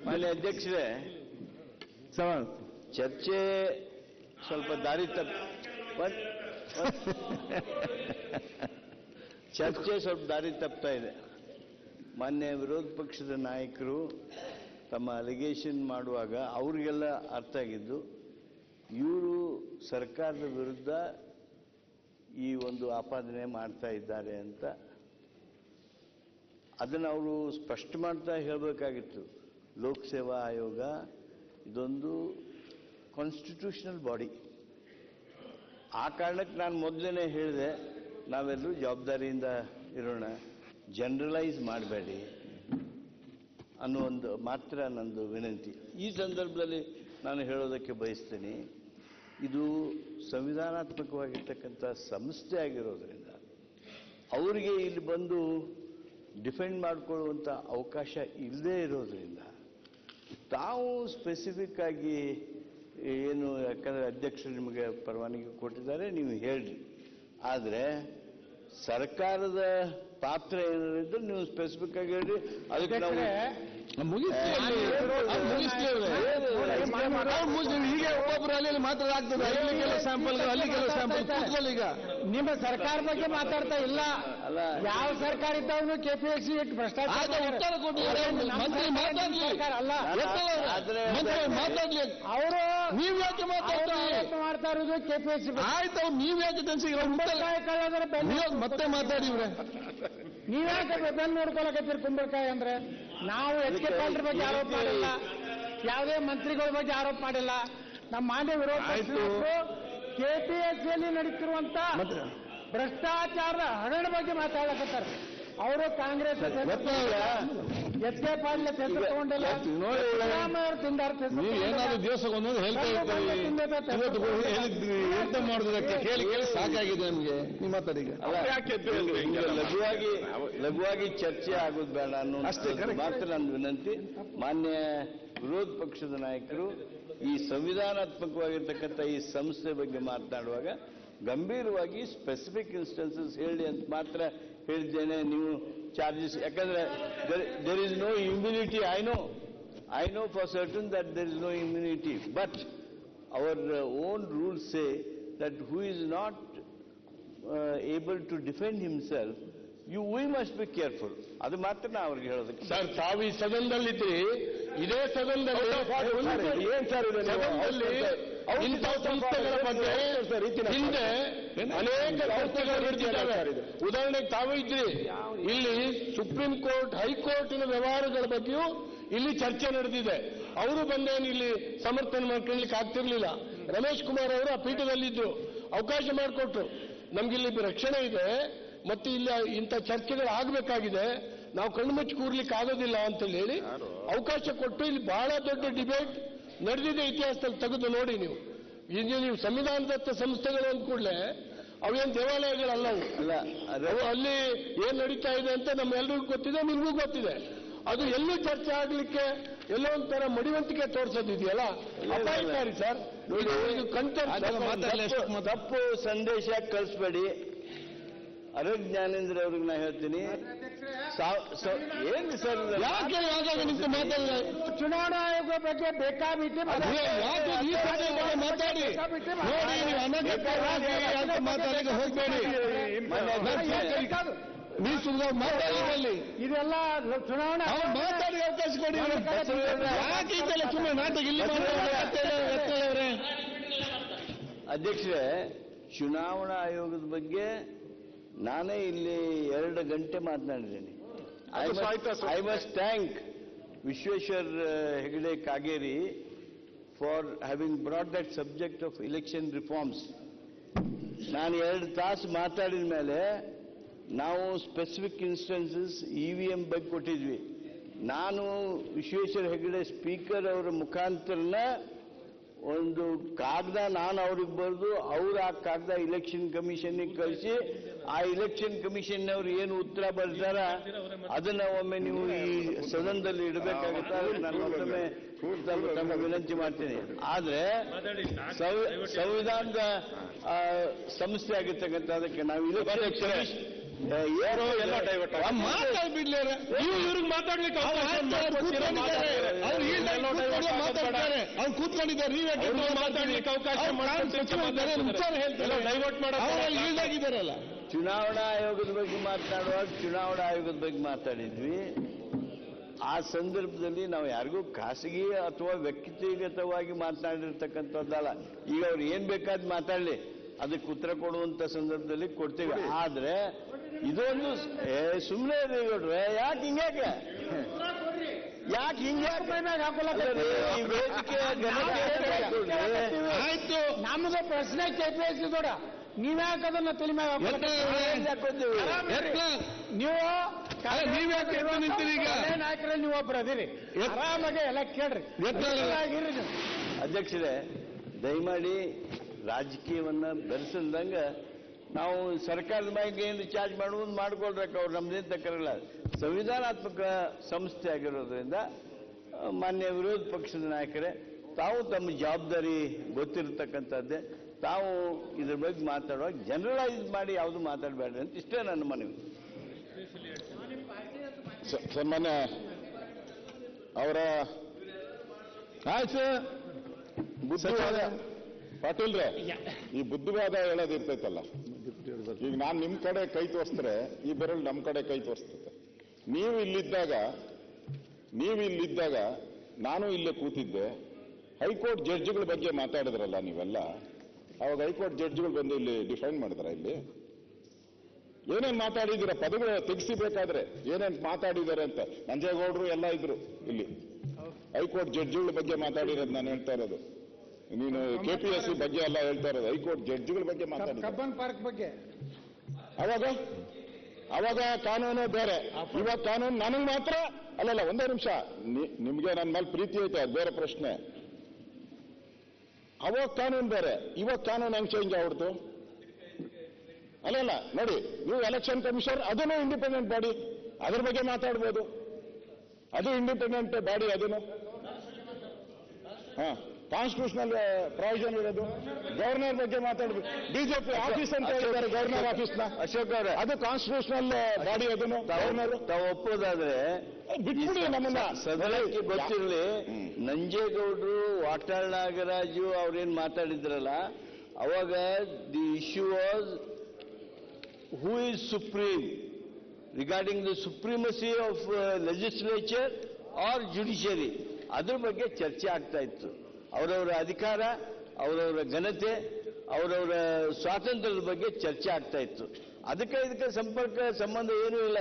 ಮಾನ್ಯ ಅಧ್ಯಕ್ಷರೇ, ಚರ್ಚೆ ಸ್ವಲ್ಪ ದಾರಿ ಚರ್ಚೆ ಸ್ವಲ್ಪ ದಾರಿ ತಪ್ತಾ ಇದೆ. ಮಾನ್ಯ ವಿರೋಧ ಪಕ್ಷದ ನಾಯಕರು ತಮ್ಮ ಅಲಿಗೇಷನ್ ಮಾಡುವಾಗ ಅವ್ರಿಗೆಲ್ಲ ಅರ್ಥ ಆಗಿದ್ದು ಇವರು ಸರ್ಕಾರದ ವಿರುದ್ಧ ಈ ಒಂದು ಆಪಾದನೆ ಮಾಡ್ತಾ ಇದ್ದಾರೆ ಅಂತ. ಅದನ್ನು ಅವರು ಸ್ಪಷ್ಟ ಮಾಡ್ತಾ ಹೇಳಬೇಕಾಗಿತ್ತು. ಲೋಕಸೇವಾ ಆಯೋಗ ಇದೊಂದು ಕಾನ್ಸ್ಟಿಟ್ಯೂಷನಲ್ ಬಾಡಿ. ಆ ಕಾರಣಕ್ಕೆ ನಾನು ಮೊದಲೇ ಹೇಳಿದೆ, ನಾವೆಲ್ಲರೂ ಜವಾಬ್ದಾರಿಯಿಂದ ಇರೋಣ, ಜನರಲೈಸ್ ಮಾಡಬೇಡಿ ಅನ್ನೋ ಒಂದು ಮಾತ್ರ ನಂದು ವಿನಂತಿ. ಈ ಸಂದರ್ಭದಲ್ಲಿ ನಾನು ಹೇಳೋದಕ್ಕೆ ಬಯಸ್ತೀನಿ, ಇದು ಸಂವಿಧಾನಾತ್ಮಕವಾಗಿರ್ತಕ್ಕಂಥ ಸಂಸ್ಥೆ ಆಗಿರೋದ್ರಿಂದ ಅವರಿಗೆ ಇಲ್ಲಿ ಬಂದು ಡಿಫೆಂಡ್ ಮಾಡಿಕೊಳ್ಳುವಂಥ ಅವಕಾಶ ಇಲ್ಲದೇ ಇರೋದ್ರಿಂದ ತಾವು ಸ್ಪೆಸಿಫಿಕ್ ಆಗಿ ಏನು, ಯಾಕಂದರೆ ಅಧ್ಯಕ್ಷರು ನಿಮಗೆ ಪರವಾನಗಿ ಕೊಟ್ಟಿದ್ದಾರೆ, ನೀವು ಹೇಳ್ರಿ. ಆದರೆ ಸರ್ಕಾರದ ಪಾತ್ರ ಏನಾದ್ರು ನೀವು ಸ್ಪೆಸಿಫಿಕ್ ಆಗಿ ಹೇಳ್ರಿ. ಅದಕ್ಕೆ ನಾವು ಹೀಗೆ ಒಬ್ಬೊಬ್ಬರು ಅಲ್ಲಿ ಮಾತಾಡಾಗ್ತದೆ. ಇಲ್ಲಿ ಕೆಲವು ಸ್ಯಾಂಪಲ್, ಅಲ್ಲಿ ಕೆಲವು ಸ್ಯಾಂಪಲ್ ಕೂತ್ಕೊಳ್ಳಿ. ಈಗ ನಿಮ್ಮ ಸರ್ಕಾರ ಬಗ್ಗೆ ಮಾತಾಡ್ತಾ ಇಲ್ಲ. ಅಲ್ಲ, ಯಾವ ಸರ್ಕಾರ ಇದ್ದಾವನು ಕೆಪಿಎಸ್ಸಿ ಭ್ರಷ್ಟಾಚಾರ ಉತ್ತರ ಕೊಟ್ಟಿದ್ದಾರೆ. ಮಂತ್ರಿ ಮಾತಾಡ್ಲಿ ಅಲ್ಲ, ಮಾತಾಡ್ಲಿ. ಅವರು ನೀವ್ ಯಾಕೆ ಮಾಡ್ತಾ ಇರೋದು ಕೆಪಿಎಸ್ಸಿ. ಆಯ್ತು, ನೀವ್ ಯಾಕೆ ಮತ್ತೆ ಮಾತಾಡಿ ಇವ್ರೆ. ನೀವ್ಯಾಕೆ ಬೆನ್ನು ನೋಡ್ಕೊಳಕತ್ತೀರಿ ಕುಂಬಳಕಾಯಿ ಅಂದ್ರೆ? ನಾವು ಎಚ್ ಕೆ ಪಾಲ್ರ ಬಗ್ಗೆ ಆರೋಪ ಮಾಡಿಲ್ಲ, ಯಾವುದೇ ಮಂತ್ರಿಗಳ ಬಗ್ಗೆ ಆರೋಪ ಮಾಡಿಲ್ಲ. ನಮ್ಮ ಮಾನ್ಯ ವಿರೋಧ ಪಕ್ಷಗಳು ಕೆಪಿಎಸ್ಸಿಯಲ್ಲಿ ನಡೀತಿರುವಂತ ಭ್ರಷ್ಟಾಚಾರದ ಹಗರಣ ಬಗ್ಗೆ ಮಾತಾಡಕತ್ತಾರೆ. ಅವರು ಕಾಂಗ್ರೆಸ್ ಎಚ್ ಕೆ ಪಾಟೀಲ್ ಹೆಸರು ತಗೊಂಡಿಲ್ಲ, ಸಿದ್ದರಾಮಯ್ಯ ತಿಂದಾರ. ನೀವು ಏನಾದ್ರು ದಿವಸಕ್ಕೊಂದೊಂದು ಹೇಳ್ತಾ ಇರ್ತೀವಿ. ಎಂತ ಮಾಡೋದಕ್ಕೆ ಕೇಳಿ ಕೇಳಿ ಸಾಕಾಗಿದೆ ನಮಗೆ. ನೀವು ಮಾತಾಡಿ. ಲಘುವಾಗಿ ಚರ್ಚೆ ಆಗೋದು ಬೇಡ ಅನ್ನೋ ಮಾತ್ರ ನನ್ನ ವಿನಂತಿ. ಮಾನ್ಯ ವಿರೋಧ ಪಕ್ಷದ ನಾಯಕರು ಈ ಸಂವಿಧಾನಾತ್ಮಕವಾಗಿರ್ತಕ್ಕಂಥ ಈ ಸಂಸ್ಥೆ ಬಗ್ಗೆ ಮಾತನಾಡುವಾಗ ಗಂಭೀರವಾಗಿ ಸ್ಪೆಸಿಫಿಕ್ ಇನ್ಸ್ಟೆನ್ಸಸ್ ಹೇಳಿ ಅಂತ ಮಾತ್ರ ಹೇಳಿದ್ದೇನೆ. ನೀವು ಚಾರ್ಜಸ್, ಯಾಕಂದ್ರೆ there is no immunity. I know for certain that there is no immunity, but our own rules say that who is not able to defend himself, we must be careful. ಅದು ಮಾತ್ರ ನಾ ಅವ್ರಿಗೆ ಹೇಳೋದಕ್ಕೆ. Sir, ತಾವು ಈ ಸದನದಲ್ಲಿದ್ರಿ, ಇದೇ ಸದನದಲ್ಲಿ ಏನ್ ಸರ್ ಸದನದಲ್ಲಿ ಇಂಥ ಸಂಸ್ಥೆಗಳ ಬಗ್ಗೆ ಹಿಂದೆ ಅನೇಕ ಸಂಸ್ಥೆಗಳು ನಡೆದಿದ್ದಾವೆ. ಉದಾಹರಣೆಗೆ ತಾವು ಇದ್ರಿ, ಇಲ್ಲಿ ಸುಪ್ರೀಂ ಕೋರ್ಟ್, ಹೈಕೋರ್ಟಿನ ವ್ಯವಹಾರಗಳ ಬಗ್ಗೆಯೂ ಇಲ್ಲಿ ಚರ್ಚೆ ನಡೆದಿದೆ. ಅವರು ಬಂದೇನು ಇಲ್ಲಿ ಸಮರ್ಥನೆ ಮಾಡ್ಕೊಳ್ಳಿಕ್ಕೆ ಆಗ್ತಿರ್ಲಿಲ್ಲ. ರಮೇಶ್ ಕುಮಾರ್ ಅವರು ಆ ಪೀಠದಲ್ಲಿದ್ರು, ಅವಕಾಶ ಮಾಡಿಕೊಟ್ರು. ನಮ್ಗಿಲ್ಲಿ ರಕ್ಷಣೆ ಇದೆ ಮತ್ತು ಇಲ್ಲಿ ಇಂಥ ಚರ್ಚೆಗಳು ಆಗಬೇಕಾಗಿದೆ, ನಾವು ಕಣ್ಣು ಮುಚ್ಚಿ ಕೂರ್ಲಿಕ್ಕೆ ಆಗೋದಿಲ್ಲ ಅಂತ ಹೇಳಿ ಅವಕಾಶ ಕೊಟ್ಟು ಇಲ್ಲಿ ಬಹಳ ದೊಡ್ಡ ಡಿಬೇಟ್ ನಡೆದಿದೆ. ಇತಿಹಾಸದಲ್ಲಿ ತೆಗೆದು ನೋಡಿ ನೀವು. ಈಗ ನೀವು ಸಂವಿಧಾನದತ್ತ ಸಂಸ್ಥೆಗಳು ಅಂದ ಕೂಡಲೇ ಅವೇನು ದೇವಾಲಯಗಳಲ್ಲ ಅವು. ಅಲ್ಲಿ ಏನ್ ನಡೀತಾ ಇದೆ ಅಂತ ನಮ್ಮೆಲ್ಲರಿಗೂ ಗೊತ್ತಿದೆ, ನಿಮಗೂ ಗೊತ್ತಿದೆ. ಅದು ಎಲ್ಲೂ ಚರ್ಚೆ ಆಗ್ಲಿಕ್ಕೆ ಎಲ್ಲೋ ಒಂಥರ ಮಡಿವಂತಿಕೆ ತೋರಿಸೋದಿದೆಯಲ್ಲ, ಅಪಾಯಕಾರಿ ಸರ್. ಇದು ತಪ್ಪು ಸಂದೇಶ ಕಳಿಸ್ಬೇಡಿ. ಅರವಿಂದ್ ಜ್ಞಾನೇಂದ್ರ ಅವ್ರಿಗೆ ನಾ ಹೇಳ್ತೀನಿ, ಏನು ಸರ್ ಯಾಕೆ ನಿಂತು ಮಾತಾಡ, ಚುನಾವಣಾ ಆಯೋಗ ಬಗ್ಗೆ ಬೇಕಾಬಿಟ್ಟು ಮಾತಾಡಿ ನೋಡಿ. ನೀವು ಅನಧಿಕೃತವಾಗಿ ಮಾತಾಡಲಿಕ್ಕೆ ಹೋಗಬೇಡಿ. ನೀವು ಸುಮ್ಮನೆ ಮಾತಾಡಿ. ಇದೆಲ್ಲ ಚುನಾವಣಾ ಮಾತಾಡಿ ಅವಕಾಶ ಕೊಡಿ. ಯಾಕೆ ಸುಮ್ಮನೆ ನಾಟಕ ಇಲ್ಲಿ ಅವರೇ. ಅಧ್ಯಕ್ಷರೇ, ಚುನಾವಣಾ ಆಯೋಗದ ಬಗ್ಗೆ ನಾನೇ ಇಲ್ಲಿ 2 ಗಂಟೆ ಮಾತನಾಡಿದ್ದೇನೆ. I must thank Vishweshwar Hegde Kageri for having brought that subject of election reforms. ನಾನು 2 ತಾಸು ಮಾತಾಡಿದ ಮೇಲೆ ನಾವು ಸ್ಪೆಸಿಫಿಕ್ ಇನ್ಸ್ಟೆನ್ಸಸ್ EVM ಬಗ್ಗೆ ಕೊಟ್ಟಿದ್ವಿ. ನಾನು ವಿಶ್ವೇಶ್ವರ ಹೆಗಡೆ ಸ್ಪೀಕರ್ ಅವರ ಮುಖಾಂತರನ ಒಂದು ಕಾಗದ ನಾನು ಅವ್ರಿಗೆ ಬರೆದು, ಅವ್ರು ಆ ಕಾಗದ ಇಲೆಕ್ಷನ್ ಕಮಿಷನ್ಗೆ ಕಳಿಸಿ, ಆ ಇಲೆಕ್ಷನ್ ಕಮಿಷನ್ನವ್ರು ಏನು ಉತ್ತರ ಬರ್ತಾರ ಅದನ್ನ ಒಮ್ಮೆ ನೀವು ಈ ಸದನದಲ್ಲಿ ಇಡಬೇಕಾಗುತ್ತೆ. ನಾನು ಮತ್ತೊಮ್ಮೆ ತಮ್ಮ ವಿನಂತಿ ಮಾಡ್ತೀನಿ. ಆದ್ರೆ ಸಂವಿಧಾನದ ಸಂಸ್ಥೆ ಆಗಿರ್ತಕ್ಕಂಥ ಅದಕ್ಕೆ ನಾವು ಇಲೆಕ್ಷನ್ ಏನೋ ಎಲ್ಲ ಡೈವರ್ಟ್ ಮಾತಾಡ್ಬಿಡ್ಲಿ. ನೀವು ಇವ್ರಿಗೆ ಮಾತಾಡ್ಲಿಕ್ಕೆ ಮಾತಾಡ್ತಾರೆ, ಅವ್ರು ಕೂತ್ಕೊಂಡಿದ್ದಾರೆ, ನೀವೇ ಮಾತಾಡ್ಲಿಕ್ಕೆ ಅವಕಾಶ ಡೈವರ್ಟ್ ಮಾಡಿದಾರಲ್ಲ. ಚುನಾವಣಾ ಆಯೋಗದ ಬಗ್ಗೆ ಮಾತನಾಡುವಾಗ ಚುನಾವಣಾ ಆಯೋಗದ ಬಗ್ಗೆ ಮಾತಾಡಿದ್ವಿ. ಆ ಸಂದರ್ಭದಲ್ಲಿ ನಾವು ಯಾರಿಗೂ ಖಾಸಗಿ ಅಥವಾ ವ್ಯಕ್ತಿಗತವಾಗಿ ಮಾತನಾಡಿರ್ತಕ್ಕಂಥದ್ದಲ್ಲ. ಈಗ ಅವ್ರು ಏನ್ ಬೇಕಾದ್ ಮಾತಾಡಲಿ, ಅದಕ್ಕೆ ಉತ್ತರ ಕೊಡುವಂತ ಸಂದರ್ಭದಲ್ಲಿ ಕೊಡ್ತೇವೆ. ಆದ್ರೆ ಇದೊಂದು ಸುಮ್ಮನೆ ನೋಡ್ರೆ ಯಾಕೆ ಹಿಂಗ್ಯಾಕೆ ಈ ವೇದಿಕೆ ಆಯ್ತು, ನಮ್ದು ಪ್ರಶ್ನೆ ಕೆಪಿಎಸ್ಸಿ ದೊಡ್ಡ ನೀವ್ಯಾಕೆ ಅದನ್ನ ತಲೆ ಮ್ಯಾಗ ನಾಯಕರಲ್ಲಿ ನೀವು ಒಬ್ರು ಅದಿರಿ, ಆರಾಮಾಗೆ ಎಲ್ಲ ಕೇಳ್ರಿ. ಅಧ್ಯಕ್ಷರೇ, ದಯಮಾಡಿ ರಾಜಕೀಯವನ್ನ ಬೆರೆಸಲ್ದಂಗ ನಾವು ಸರ್ಕಾರದ ಬಗ್ಗೆ ಏನು ಚಾರ್ಜ್ ಮಾಡುವುದು ಮಾಡ್ಕೊಳ್ಬೇಕು. ಅವ್ರು ನಮ್ದೇನು ತಕರಿಲ್ಲ. ಸಂವಿಧಾನಾತ್ಮಕ ಸಂಸ್ಥೆ ಆಗಿರೋದ್ರಿಂದ ಮಾನ್ಯ ವಿರೋಧ ಪಕ್ಷದ ನಾಯಕರೇ, ತಾವು ತಮ್ಮ ಜವಾಬ್ದಾರಿ ಗೊತ್ತಿರತಕ್ಕಂಥದ್ದೇ. ತಾವು ಇದ್ರ ಬಗ್ಗೆ ಮಾತಾಡುವಾಗ ಜನರಲೈಸ್ ಮಾಡಿ ಯಾವುದು ಮಾತಾಡಬೇಡ್ರಿ ಅಂತ ಇಷ್ಟೇ ನನ್ನ ಮನವಿ. ಸನ್ಮಾನ್ಯ ಅವರ ಆಯ್ತು ಬುದ್ಧಿವಾದ ಪಾಟೀಲ್ರೆ, ಈ ಬುದ್ಧಿವಾದ ಹೇಳೋದಿರ್ತೈತಲ್ಲ, ಈಗ ನಾನು ನಿಮ್ ಕಡೆ ಕೈ ತೋರಿಸಿದ್ರೆ ಈ ಬೆರಳು ನಮ್ ಕಡೆ ಕೈ ತೋರಿಸ್ತೈತೆ. ನೀವು ಇಲ್ಲಿದ್ದಾಗ ನಾನು ಇಲ್ಲೇ ಕೂತಿದ್ದೆ. ಹೈಕೋರ್ಟ್ ಜಡ್ಜ್ಗಳ ಬಗ್ಗೆ ಮಾತಾಡಿದ್ರಲ್ಲ ನೀವೆಲ್ಲ, ಅವಾಗ ಹೈಕೋರ್ಟ್ ಜಡ್ಜ್ಗಳು ಬಂದು ಇಲ್ಲಿ ಡಿಫೈನ್ ಮಾಡಿದ್ರ, ಇಲ್ಲಿ ಏನೇನ್ ಮಾತಾಡಿದಿರ ಪದಗಳು ತೆಗಿಸಿಬೇಕಾದ್ರೆ ಏನೇನ್ ಮಾತಾಡಿದಾರೆ ಅಂತ. ನಂಜೇಗೌಡರು ಎಲ್ಲ ಇದ್ರು ಇಲ್ಲಿ. ಹೈಕೋರ್ಟ್ ಜಡ್ಜ್ಗಳ ಬಗ್ಗೆ ಮಾತಾಡಿರೋದು ನಾನು ಹೇಳ್ತಾ ಇರೋದು. ನೀನು ಕೆಪಿಎಸ್ಸಿ ಬಗ್ಗೆ ಎಲ್ಲ ಹೇಳ್ತಾ ಇರೋದು, ಹೈಕೋರ್ಟ್ ಜಡ್ಜ್ಗಳ ಬಗ್ಗೆ ಮಾತಾಡಿ. ಕಬ್ಬನ್ ಪಾರ್ಕ್ ಬಗ್ಗೆ ಅವಾಗ ಕಾನೂನು ಬೇರೆ, ಇವಾಗ ಕಾನೂನು ನನಗೆ ಮಾತ್ರ ಅಲ್ಲಲ್ಲ. ಒಂದೇ ನಿಮಿಷ, ನಿಮ್ಗೆ ನನ್ನ ಮೇಲೆ ಪ್ರೀತಿ ಐತೆ, ಅದು ಬೇರೆ ಪ್ರಶ್ನೆ. ಅವಾಗ ಕಾನೂನು ಬೇರೆ, ಇವಾಗ ಕಾನೂನು ಹೆಂಗ್ ಚೇಂಜ್ ಆಗ್ಬಿಡ್ತು? ಅಲ್ಲಲ್ಲ ನೋಡಿ, ನೀವು ಎಲೆಕ್ಷನ್ ಕಮಿಷನರ್, ಅದನ್ನು ಇಂಡಿಪೆಂಡೆಂಟ್ ಬಾಡಿ, ಅದ್ರ ಬಗ್ಗೆ ಮಾತಾಡ್ಬೋದು. ಅದು ಇಂಡಿಪೆಂಡೆಂಟ್ ಬಾಡಿ, ಅದನ್ನು ಕಾನ್ಸ್ಟಿಟ್ಯೂಷನಲ್ ಪ್ರಾವಿಷನ್ ಇರೋದು. ಗವರ್ನರ್ ಬಗ್ಗೆ ಮಾತಾಡ್ಬೇಕು. ಬಿಜೆಪಿ ಆಫೀಸ್ ಅಂತ ಹೇಳಿದ್ದಾರೆ, ಗವರ್ನರ್ ಆಫೀಸ್ನ. ಅಶೋಕ್ ಅವರೇ, ಅದು ಕಾನ್ಸ್ಟಿಟ್ಯೂಷನಲ್ ಬಾಡಿ, ಅದನ್ನು ಗವರ್ನರ್ ತಾವು ಒಪ್ಪೋದಾದ್ರೆ ಬಿಟ್ಬಿಡಿ ನಮ್ಮನ್ನ. ಸದನಕ್ಕೆ ಗೊತ್ತಿರಲಿ, ನಂಜೇಗೌಡರು, ವಾಟಾಳ್ ನಾಗರಾಜು ಅವ್ರೇನ್ ಮಾತಾಡಿದ್ರಲ್ಲ, ಅವಾಗ the issue was who is supreme regarding the supremacy of legislature or judiciary. ಅದ್ರ ಬಗ್ಗೆ ಚರ್ಚೆ ಆಗ್ತಾ ಇತ್ತು. ಅವರವರ ಅಧಿಕಾರ, ಅವರವರ ಘನತೆ, ಅವರವರ ಸ್ವಾತಂತ್ರ್ಯದ ಬಗ್ಗೆ ಚರ್ಚೆ ಆಗ್ತಾ ಇತ್ತು. ಅದಕ್ಕೆ ಇದಕ್ಕೆ ಸಂಬಂಧ ಏನೂ ಇಲ್ಲ.